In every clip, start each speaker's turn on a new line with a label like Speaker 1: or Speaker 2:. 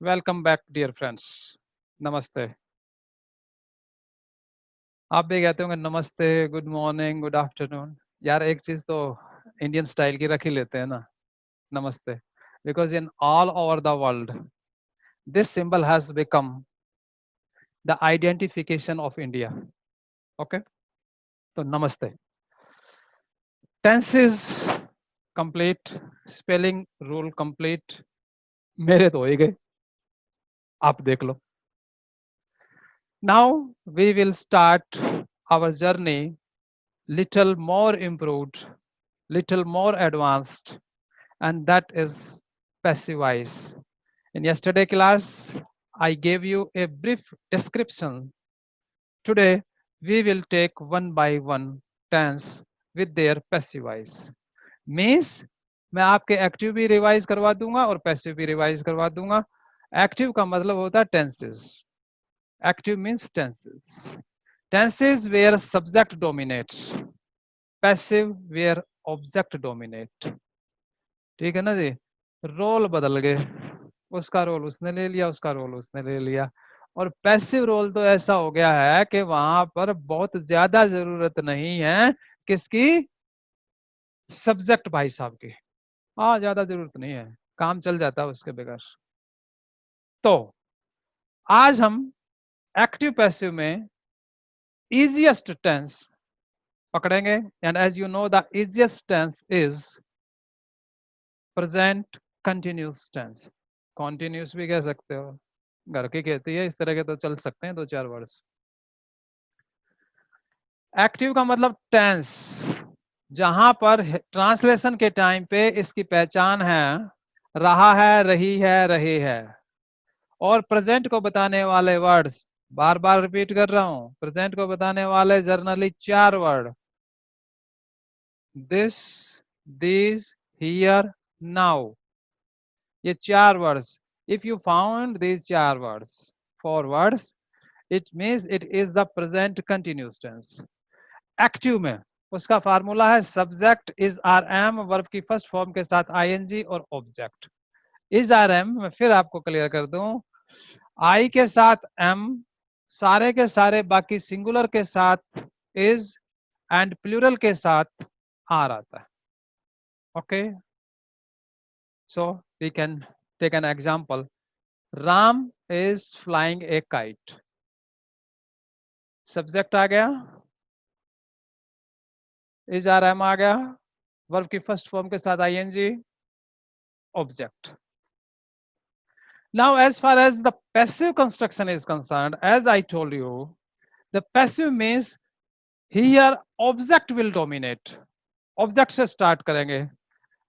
Speaker 1: Welcome back dear friends. नमस्ते। आप भी कहते होंगे नमस्ते, गुड मॉर्निंग, गुड आफ्टरनून। यार एक चीज तो इंडियन स्टाइल की रख ही लेते हैं ना, नमस्ते। Because in all over the world this symbol has become the identification of India. Okay, तो नमस्ते। Tenses complete, spelling rule complete. मेरे तो हो ही गए, आप देख लो। Now we will start our journey little more improved, little more advanced, and that is passive voice. In yesterday class, I gave you a brief description. Today, we will take one by one tense with their passive voice. Means मैं आपके active भी revise करवा दूंगा और passive भी revise करवा दूंगा। Active का मतलब होता है tenses. Active means tenses. Tenses where subject dominates, passive where object dominate. ठीक है ना जी। रोल बदल गए, उसका रोल उसने ले लिया, उसका रोल उसने ले लिया। और पैसिव रोल तो ऐसा हो गया है कि वहां पर बहुत ज्यादा जरूरत नहीं है किसकी, सब्जेक्ट भाई साहब की। हाँ, ज्यादा जरूरत नहीं है, काम चल जाता है उसके बगैर। तो आज हम एक्टिव पैसिव में इजीएस्ट टेंस पकड़ेंगे। And as you know the easiest tense is present continuous tense. Continuous भी कह सकते हो, घर की कहती है, इस तरह के तो चल सकते हैं दो चार वर्ड्स। एक्टिव का मतलब टेंस जहां पर ट्रांसलेशन के टाइम पे इसकी पहचान है रहा है, रही है, रहे है। और प्रेजेंट को बताने वाले वर्ड्स, बार बार रिपीट कर रहा हूं, प्रेजेंट को बताने वाले जर्नली चार word, this, these, here, now. ये चार words, if you found these चार words, four words, it means it is the present continuous tense. Active में उसका फार्मूला है subject is are am, verb की फर्स्ट फॉर्म के साथ आईएनजी और ऑब्जेक्ट इज आर एम। मैं फिर आपको क्लियर कर दूं, आई के साथ एम, सारे के सारे बाकी सिंगुलर के साथ इज, एंड प्लूरल के साथ आर आता है। Okay, so we can take an example. Ram is flying a kite. Subject आ गया, इज आर एम आ गया, वर्ब की फर्स्ट फॉर्म के साथ ING, object. Now, as far as the passive construction is concerned, as I told you, the passive means here object will dominate. Object से start करेंगे,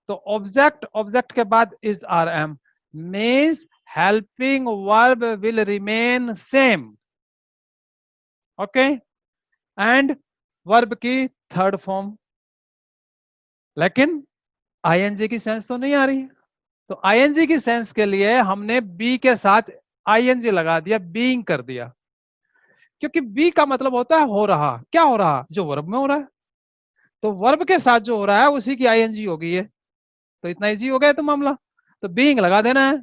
Speaker 1: तो object, object के बाद is rm means helping verb will remain same. Okay, and verb की third form, लेकिन ing की sense तो नहीं आ रही। तो ing की सेंस के लिए हमने बी के साथ ing लगा दिया, बीइंग कर दिया, क्योंकि बी का मतलब होता है हो रहा। क्या हो रहा? जो वर्ब में हो रहा है। तो वर्ब के साथ जो हो रहा है उसी की आईएनजी हो गई है, तो इतना इजी हो गया तो मामला। तो बीइंग लगा देना है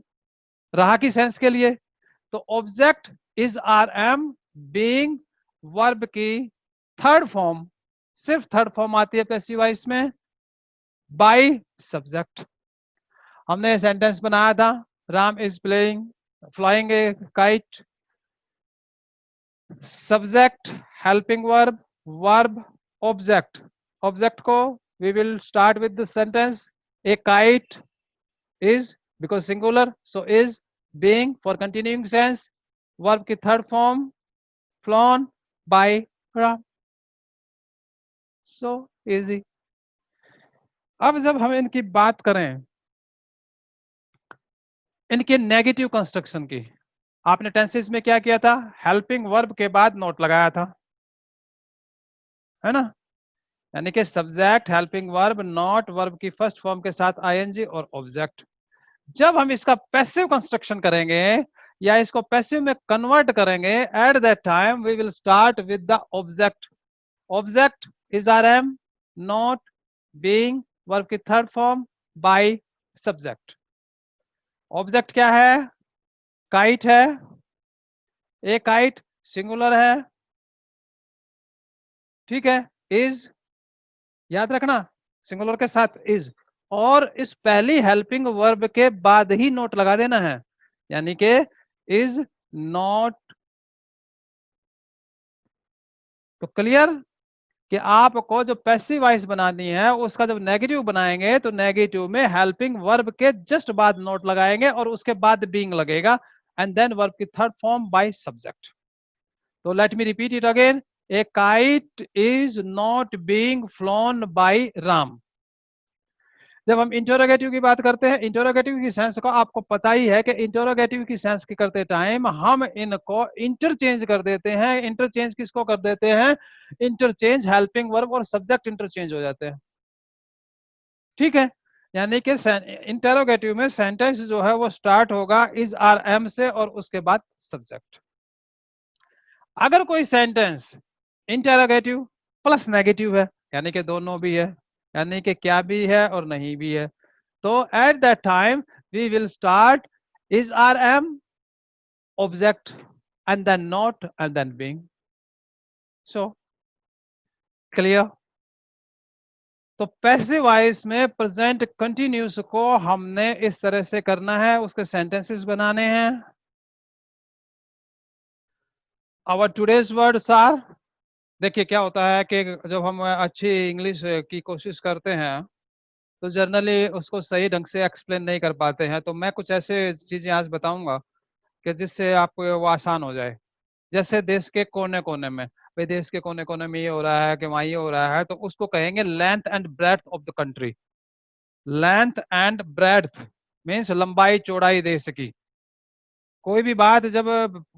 Speaker 1: रहा की सेंस के लिए। तो object is are am, being verb की थर्ड फॉर्म, सिर्फ थर्ड फॉर्म आती है पैसिव वॉइस में, बाय सब्जेक्ट। हमने सेंटेंस बनाया था, Ram is playing flying a kite. Subject, helping verb, verb, object. Object को we will start with the sentence a kite is, because singular, so is, being for continuing sense, verb की third form, flown by Ram. So easy. अब जब हम इनकी बात करें इनके negative construction की, आपने टेंसेस में क्या किया था? हेल्पिंग वर्ब के बाद नोट लगाया था, है ना? यानी कि subject, helping verb, not verb की फर्स्ट फॉर्म के साथ आईएनजी और ऑब्जेक्ट। जब हम इसका पैसिव कंस्ट्रक्शन करेंगे या इसको पैसिव में कन्वर्ट करेंगे, at that time we will start with the object. Object is are am, not, being verb की third form, by subject. Object क्या है? काइट है। ए काइट सिंगुलर है, ठीक है। इज, याद रखना सिंगुलर के साथ इज, और इस पहली हेल्पिंग वर्ब के बाद ही नोट लगा देना है, यानी कि इज नॉट। तो क्लियर कि आपको जो पैसिव वॉइस बनानी है उसका जब नेगेटिव बनाएंगे तो नेगेटिव में हेल्पिंग वर्ब के जस्ट बाद नोट लगाएंगे और उसके बाद बीइंग लगेगा, एंड देन वर्ब की थर्ड फॉर्म बाय सब्जेक्ट। तो let me repeat it again, a kite is not being flown by Ram. जब हम इंटरोगेटिव की बात करते हैं, इंटरोगेटिव की सेंस को आपको पता ही है कि इंटरोगेटिव की सेंस की करते टाइम हम इनको इंटरचेंज कर देते हैं। इंटरचेंज किसको कर देते हैं? इंटरचेंज हेल्पिंग वर्ब और सब्जेक्ट इंटरचेंज हो जाते हैं, ठीक है। यानी कि इंटरोगेटिव में सेंटेंस जो है वो स्टार्ट होगा इज आर एम से और उसके बाद सब्जेक्ट। अगर कोई सेंटेंस इंटरोगेटिव प्लस नेगेटिव है, यानी कि दोनों भी है, यानी कि क्या भी है और नहीं भी है, तो at that time we will start is rm, object, and then not, and then being. So clear? तो पैसिव वॉइस में प्रेजेंट कंटिन्यूस को हमने इस तरह से करना है, उसके सेंटेंसेस बनाने हैं। आवर टुडेज वर्ड्स आर, देखिए क्या होता है कि जब हम अच्छी इंग्लिश की कोशिश करते हैं तो जनरली उसको सही ढंग से एक्सप्लेन नहीं कर पाते हैं, तो मैं कुछ ऐसे चीजें आज बताऊंगा कि जिससे आपको वो आसान हो जाए। जैसे देश के कोने कोने में, भाई देश के कोने कोने में ये हो रहा है कि वहां ये हो रहा है, तो उसको कहेंगे length and breadth of the country. Length and breadth means लंबाई चौड़ाई देश की। कोई भी बात जब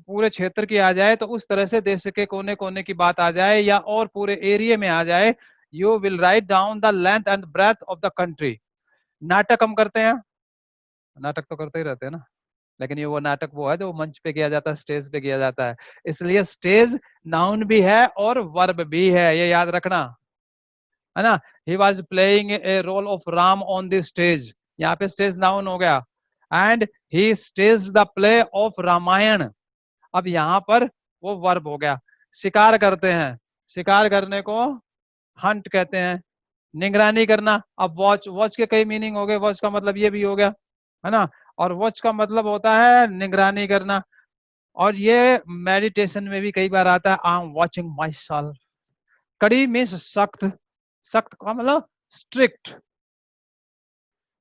Speaker 1: पूरे क्षेत्र की आ जाए तो उस तरह से देश के कोने कोने की बात आ जाए या और पूरे एरिया में आ जाए, you will write down the length and breadth of the country. नाटक हम करते हैं, नाटक तो करते ही रहते हैं ना, लेकिन ये वो नाटक वो है जो मंच पे किया जाता है, स्टेज पे किया जाता है, इसलिए स्टेज नाउन भी है और वर्ब भी है, ये याद रखना है ना। He was playing a role of Ram on the stage, यहाँ पे स्टेज नाउन हो गया, and he stage the play of Ramayan, अब यहाँ पर वो वर्ब हो गया। शिकार करते हैं, शिकार करने को हंट कहते हैं। निगरानी करना, अब वॉच, वॉच के कई मीनिंग हो गए, वॉच का मतलब ये भी हो गया है ना, और वॉच का मतलब होता है निगरानी करना। और ये मेडिटेशन में भी कई बार आता है, I am watching my self. कड़ी मीन्स सख्त, सख्त का मतलब स्ट्रिक्ट,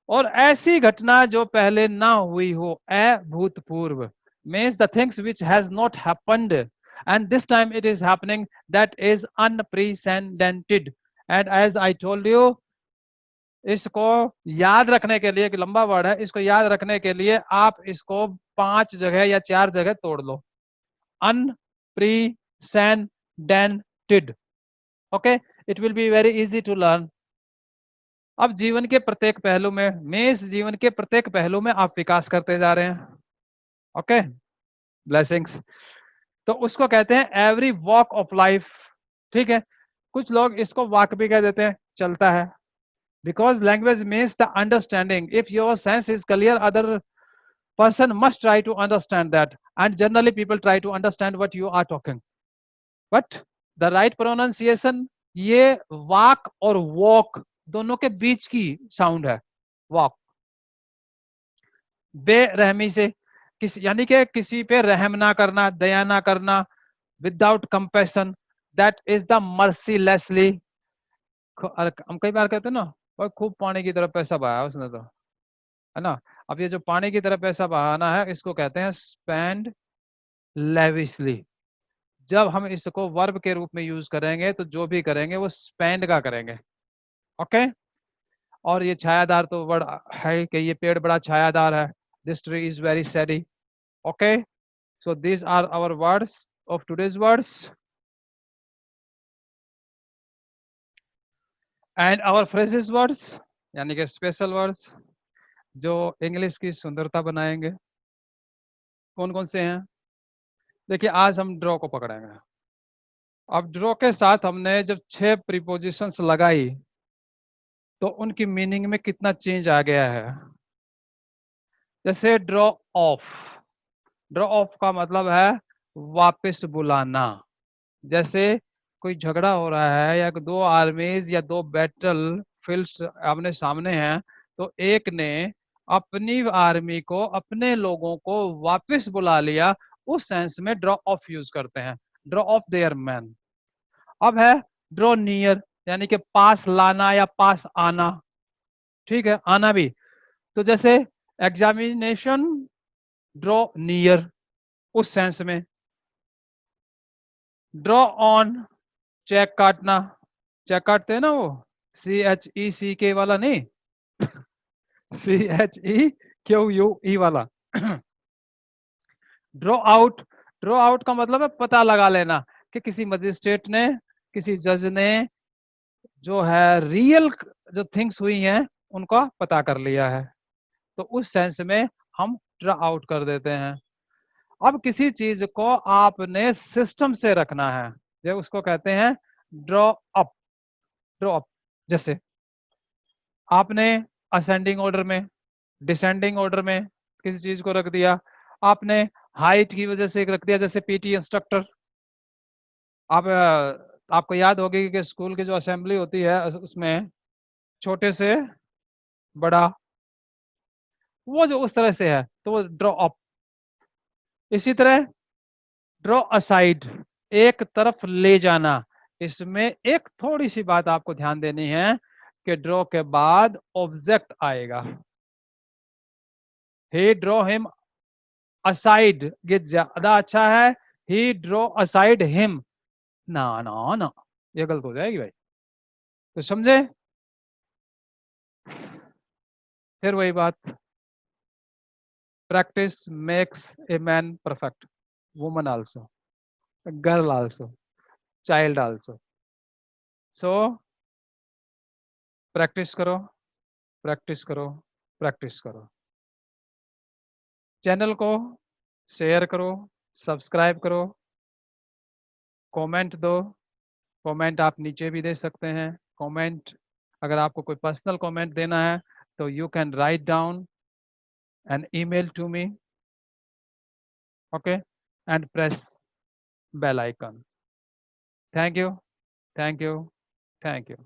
Speaker 1: और ऐसी घटना जो पहले ना हुई हो, अभूतपूर्व means the things which has not happened and this time it is happening, that is unprecedented. And as I told you, इसको याद रखने के लिए, एक लंबा वर्ड है, इसको याद रखने के लिए आप इसको 5 जगह या 4 जगह तोड़ लो। Unprecedented, okay, it will be very easy to learn. अब जीवन के प्रत्येक पहलू में, मेष जीवन के प्रत्येक पहलू में आप विकास करते जा रहे हैं, ओके, ब्लेसिंग्स। तो उसको कहते हैं एवरी वॉक ऑफ लाइफ, ठीक है। कुछ लोग इसको वॉक भी कह देते हैं, चलता है, because language means the understanding. If your sense is clear, other person must try to understand that, and generally people try to understand what you are talking, but the right pronunciation, ये walk और walk दोनों के बीच की sound है, walk। बेरहमी से, यानी कि किसी पे रहम ना करना, दया ना करना, without compassion, that is the mercilessly. हम कई बार कहते हैं ना, और खूब पानी की तरफ पैसा बहाया उसने तो, है ना। अब ये जो पानी की तरफ पैसा बहाना है, इसको कहते हैं स्पेंड लेविशली। जब हम इसको वर्ब के रूप में यूज करेंगे तो जो भी करेंगे वो स्पेंड का करेंगे, ओके। और ये छायादार तो वर्ड है कि ये पेड़ बड़ा छायादार है, this tree is very shady, okay. So these are our words of today's words. And our phrases words यानी कि स्पेशल वर्ड्स जो इंग्लिश की सुंदरता बनाएंगे, कौन कौन से हैं? देखिए आज हम ड्रॉ को पकड़ेंगे। अब ड्रॉ के साथ हमने जब 6 प्रीपोजिशंस लगाई तो उनकी मीनिंग में कितना चेंज आ गया है। जैसे ड्रॉ ऑफ, ड्रॉ ऑफ का मतलब है वापस बुलाना। जैसे कोई झगड़ा हो रहा है या दो आर्मीज या दो बैटल फील्ड्स आमने सामने हैं, तो एक ने अपनी आर्मी को, अपने लोगों को वापस बुला लिया, उस सेंस में ड्रॉ ऑफ यूज करते हैं, ड्रॉ ऑफ देयर मैन। अब है ड्रॉ नियर, यानी कि पास लाना या पास आना। ठीक है, आना भी। तो जैसे एग्जामिनेशन ड्रॉ नियर, उस सेंस में। ड्रॉ ऑन, चेक काटना, चेक काटते हैं ना वो, CHECK वाला नहीं, CHEQUE वाला। ड्रॉ आउट, ड्रॉ आउट का मतलब है पता लगा लेना कि किसी मजिस्ट्रेट ने, किसी जज ने जो है रियल जो थिंग्स हुई हैं उनका पता कर लिया है, तो उस सेंस में हम ड्रॉ आउट कर देते हैं। अब किसी चीज को आपने सिस्टम से रखना है, ये उसको कहते हैं ड्रॉ अप, ड्रॉ अप। जैसे आपने असेंडिंग ऑर्डर में, डिसेंडिंग ऑर्डर में किसी चीज को रख दिया, आपने हाइट की वजह से रख दिया, जैसे पीटी इंस्ट्रक्टर। आप आपको याद होगी कि स्कूल की जो असेंबली होती है उसमें छोटे से बड़ा, वो जो उस तरह से है तो वो ड्रॉ अप। इसी तरह ड्रॉ असाइड, एक तरफ ले जाना। इसमें एक थोड़ी सी बात आपको ध्यान देनी है कि ड्रॉ के बाद ऑब्जेक्ट आएगा। ही ड्रॉ हिम असाइड, ये ज्यादा अच्छा है, ही ड्रॉ असाइड हिम। ना ना ना, ये गलत हो जाएगी भाई, तो समझे? फिर वही बात, practice makes a man perfect, woman also, girl also, child also. So practice करो, प्रैक्टिस करो, प्रैक्टिस करो। चैनल को शेयर करो, सब्सक्राइब करो, कमेंट दो। कमेंट आप नीचे भी दे सकते हैं। कमेंट, अगर आपको कोई पर्सनल कमेंट देना है तो you can write down an email to me, okay, and press bell icon. Thank you, thank you, thank you.